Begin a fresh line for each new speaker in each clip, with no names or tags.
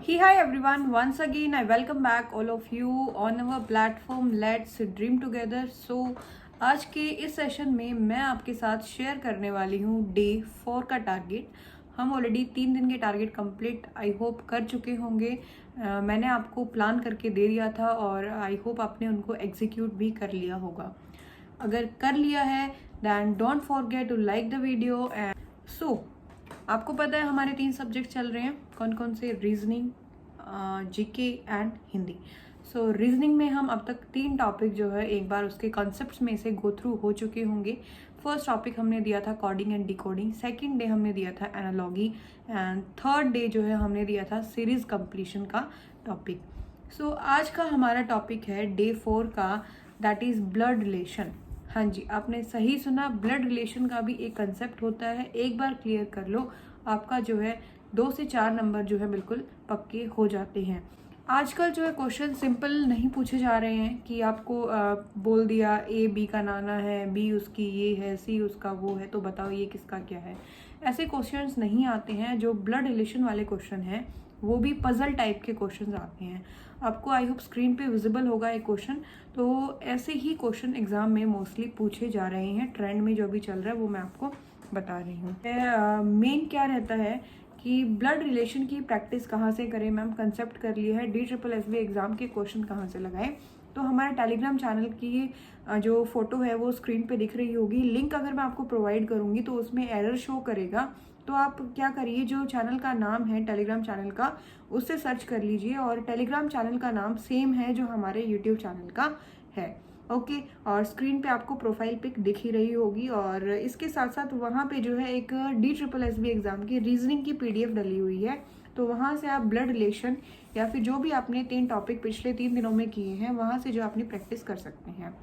Hi everyone, once again I welcome back all of you on our platform Let's Dream Together. So आज के इस session में मैं आपके साथ शेयर करने वाली हूँ डे 4 का टारगेट। हम ऑलरेडी 3 दिन के टारगेट कंप्लीट आई होप कर चुके होंगे। मैंने आपको प्लान करके दे दिया था और आई होप आपने उनको एग्जीक्यूट भी कर लिया होगा। अगर कर लिया है then don't forget to like the video. And so आपको पता है हमारे 3 सब्जेक्ट चल रहे हैं, कौन कौन से? Reasoning, GK and Hindi. So reasoning में हम अब तक 3 टॉपिक जो है एक बार उसके कॉन्सेप्ट्स में से गो थ्रू हो चुके होंगे। फर्स्ट टॉपिक हमने दिया था coding and decoding, second day हमने दिया था एनालॉगी एंड थर्ड डे जो है हमने दिया था सीरीज कंप्लीशन का टॉपिक। सो आज का हमारा टॉपिक है डे 4 का, दैट इज ब्लड रिलेशन। हाँ जी, आपने सही सुना, ब्लड रिलेशन का भी एक कंसेप्ट होता है। एक बार क्लियर कर लो, आपका जो है 2 से 4 नंबर जो है बिल्कुल पक्के हो जाते हैं। आजकल जो है क्वेश्चन सिंपल नहीं पूछे जा रहे हैं कि आपको बोल दिया ए बी का नाना है, बी उसकी ये है, सी उसका वो है, तो बताओ ये किसका क्या है। ऐसे क्वेश्चंस नहीं आते हैं। जो ब्लड रिलेशन वाले क्वेश्चन हैं वो भी पजल टाइप के क्वेश्चंस आते हैं। आपको आई होप स्क्रीन पे विजिबल होगा एक क्वेश्चन। तो ऐसे ही क्वेश्चन एग्जाम में मोस्टली पूछे जा रहे हैं। ट्रेंड में जो अभी चल रहा है वो मैं आपको बता रही हूँ। मेन क्या रहता है कि ब्लड रिलेशन की प्रैक्टिस कहाँ से करें। मैम कंसेप्ट कर लिया है, DSSB एग्जाम के क्वेश्चन कहाँ से लगाएं। तो हमारे टेलीग्राम चैनल की जो फोटो है वो स्क्रीन पे दिख रही होगी। लिंक अगर मैं आपको प्रोवाइड करूंगी तो उसमें एरर शो करेगा। तो आप क्या करिए, जो चैनल का नाम है टेलीग्राम चैनल का, उससे सर्च कर लीजिए और टेलीग्राम चैनल का नाम सेम है जो हमारे यूट्यूब चैनल का है। ओके, और स्क्रीन पे आपको प्रोफाइल पिक दिख ही रही होगी। और इसके साथ साथ वहाँ पे जो है एक DSSB एग्जाम की रीजनिंग की PDF डली हुई है। तो वहाँ से आप ब्लड रिलेशन या फिर जो भी आपने 3 टॉपिक पिछले 3 दिनों में किए हैं वहाँ से जो अपनी प्रैक्टिस कर सकते हैं।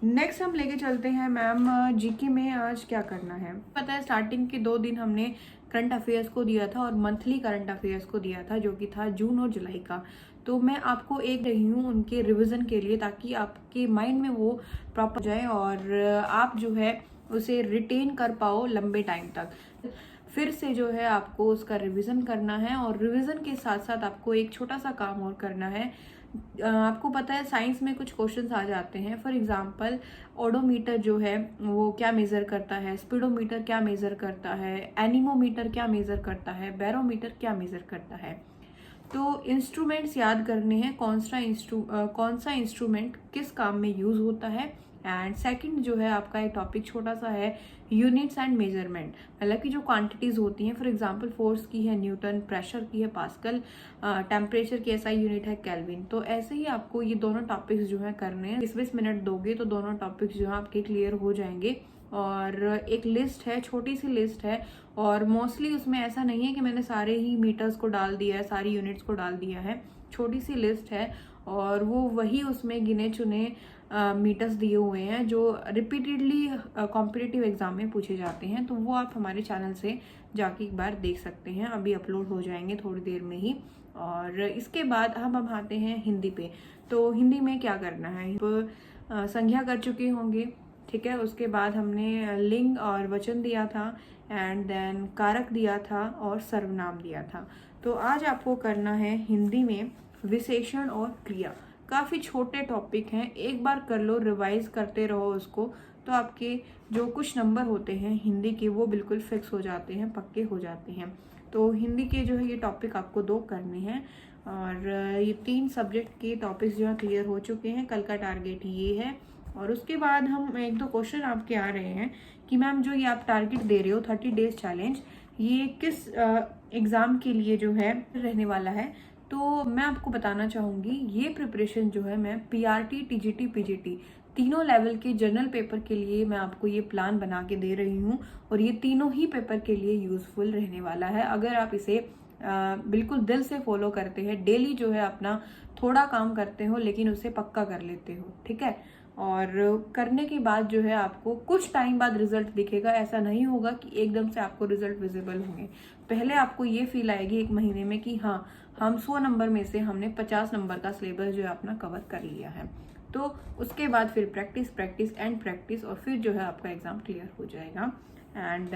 नेक्स्ट हम लेके चलते हैं मैम जीके में आज क्या करना है। पता है स्टार्टिंग के 2 दिन हमने करंट अफेयर्स को दिया था और मंथली करंट अफेयर्स को दिया था, जो कि था जून और जुलाई का। तो मैं आपको एक रही हूँ उनके रिवीजन के लिए, ताकि आपके माइंड में वो प्रॉपर जाए और आप जो है उसे रिटेन कर पाओ लंबे टाइम तक। फिर से जो है आपको उसका रिवीजन करना है और रिवीजन के साथ साथ आपको एक छोटा सा काम और करना है। आपको पता है साइंस में कुछ क्वेश्चंस आ जाते हैं। फॉर एग्जांपल ओडोमीटर जो है वो क्या मेजर करता है, स्पीडोमीटर क्या मेजर करता है, एनीमोमीटर क्या मेजर करता है, बैरोमीटर क्या मेजर करता है। तो इंस्ट्रूमेंट्स याद करने हैं, कौन सा इंस्ट्रूमेंट किस काम में यूज होता है। एंड सेकंड जो है आपका एक टॉपिक छोटा सा है, यूनिट्स एंड मेजरमेंट, मतलब कि जो क्वांटिटीज होती हैं। फॉर एग्जांपल फोर्स की है न्यूटन, प्रेशर की है पास्कल, टेम्परेचर की SI यूनिट है केल्विन। तो ऐसे ही आपको ये दोनों टॉपिक्स जो है करने हैं। 20-20 मिनट दोगे तो दोनों टॉपिक्स जो है आपके क्लियर हो जाएंगे। और एक लिस्ट है, छोटी सी लिस्ट है, और मोस्टली उसमें ऐसा नहीं है कि मैंने सारे ही मीटर्स को डाल दिया है, सारी यूनिट्स को डाल दिया है। छोटी सी लिस्ट है और वो वही उसमें गिने चुने मीटर्स दिए हुए हैं जो रिपीटेडली कॉम्पिटिटिव एग्जाम में पूछे जाते हैं। तो वो आप हमारे चैनल से जाके एक बार देख सकते हैं, अभी अपलोड हो जाएंगे थोड़ी देर में ही। और इसके बाद हम अब आते हैं हिंदी पे। तो हिंदी में क्या करना है, संज्ञा कर चुके होंगे, ठीक है। उसके बाद हमने लिंग और वचन दिया था, एंड देन कारक दिया था और सर्वनाम दिया था। तो आज आपको करना है हिंदी में विशेषण और क्रिया। काफ़ी छोटे टॉपिक हैं, एक बार कर लो, रिवाइज करते रहो उसको, तो आपके जो कुछ नंबर होते हैं हिंदी के वो बिल्कुल फिक्स हो जाते हैं, पक्के हो जाते हैं। तो हिंदी के जो है ये टॉपिक आपको 2 करने हैं और ये 3 सब्जेक्ट के टॉपिक्स जो है क्लियर हो चुके हैं। कल का टारगेट ये है। और उसके बाद हम 1-2 क्वेश्चन आपके आ रहे हैं कि मैम जो ये आप टारगेट दे रहे हो 30 डेज चैलेंज, ये किस एग्ज़ाम के लिए जो है रहने वाला है। तो मैं आपको बताना चाहूँगी ये प्रिपरेशन जो है मैं PRT, TGT, PGT तीनों लेवल के जर्नल पेपर के लिए मैं आपको ये प्लान बना के दे रही हूँ और ये तीनों ही पेपर के लिए यूजफुल रहने वाला है। अगर आप इसे बिल्कुल दिल से फॉलो करते हैं, डेली जो है अपना थोड़ा काम करते हो लेकिन उसे पक्का कर लेते हो, ठीक है। और करने के बाद जो है आपको कुछ टाइम बाद रिजल्ट दिखेगा। ऐसा नहीं होगा कि एकदम से आपको रिजल्ट विजिबल होंगे। पहले आपको ये फील आएगी 1 महीने में कि हाँ, हम 100 नंबर में से हमने 50 नंबर का सिलेबस जो है अपना कवर कर लिया है। तो उसके बाद फिर प्रैक्टिस प्रैक्टिस एंड प्रैक्टिस, और फिर जो है आपका एग्जाम क्लियर हो जाएगा। एंड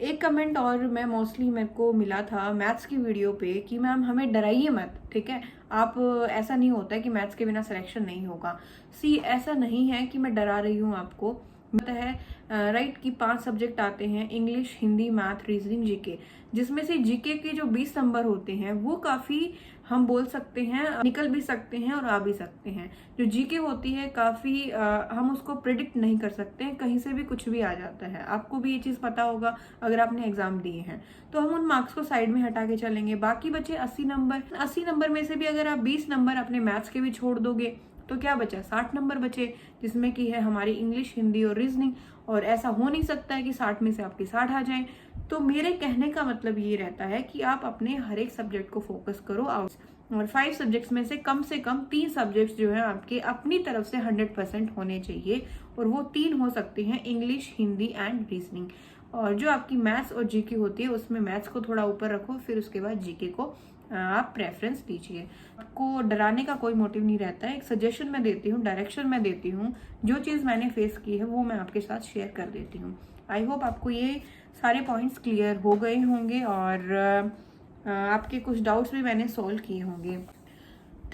एक कमेंट और मैं मोस्टली मेरे को मिला था मैथ्स की वीडियो पे कि मैम हमें डराइए मत, ठीक है। आप ऐसा नहीं होता है कि मैथ्स के बिना सिलेक्शन नहीं होगा। सी ऐसा नहीं है कि मैं डरा रही हूँ आपको। पता है राइट कि 5 सब्जेक्ट आते हैं, English, Hindi, math, reasoning, GK, जिसमें से जीके के जो 20 नंबर होते हैं वो काफ़ी हम बोल सकते हैं निकल भी सकते हैं और आ भी सकते हैं। जो जीके होती है काफ़ी हम उसको प्रिडिक्ट नहीं कर सकते हैं, कहीं से भी कुछ भी आ जाता है। आपको भी ये चीज़ पता होगा अगर आपने एग्जाम दिए हैं। तो हम उन मार्क्स को साइड में हटा के चलेंगे। बाकी बचे 80 नंबर। 80 नंबर में से भी अगर आप 20 नंबर अपने मैथ्स के भी छोड़ दोगे तो क्या बचा, 60 नंबर बचे, जिसमें कि है हमारी इंग्लिश, हिंदी और रीजनिंग। और ऐसा हो नहीं सकता है कि 60 में से आपके 60 आ जाएं। तो मेरे कहने का मतलब ये रहता है कि आप अपने हर एक सब्जेक्ट को फोकस करो और 5 सब्जेक्ट्स में से कम 3 सब्जेक्ट्स जो है आपके अपनी तरफ से 100% होने चाहिए। और वो 3 हो सकते हैं, इंग्लिश, हिंदी एंड रीजनिंग। और जो आपकी मैथ्स और जीके होती है उसमें मैथ्स को थोड़ा ऊपर रखो, फिर उसके बाद जीके को आप प्रेफरेंस दीजिए। आपको डराने का कोई मोटिव नहीं रहता है। एक सजेशन मैं देती हूँ, डायरेक्शन मैं देती हूँ, जो चीज़ मैंने फेस की है वो मैं आपके साथ शेयर कर देती हूँ। आई होप आपको ये सारे पॉइंट्स क्लियर हो गए होंगे और आपके कुछ डाउट्स भी मैंने सॉल्व किए होंगे।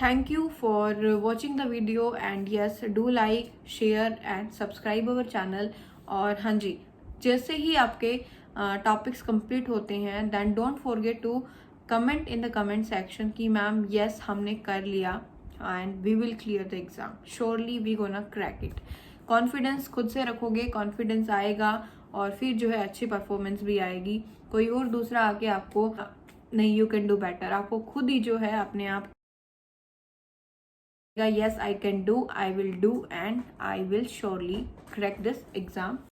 Thank you for watching the video and yes do like, share and subscribe our channel. और हाँ जी, जैसे ही आपके टॉपिक्स कंप्लीट होते हैं then don't forget to comment in the comment section कि मैम यस हमने कर लिया and we will clear the exam, surely we gonna crack it. Confidence खुद से रखोगे, कॉन्फिडेंस आएगा और फिर जो है अच्छी परफॉर्मेंस भी आएगी। कोई और दूसरा आके आपको नहीं यू कैन डू बेटर, आपको खुद ही जो है अपने आप yes I can do, I will do and I will surely crack this exam.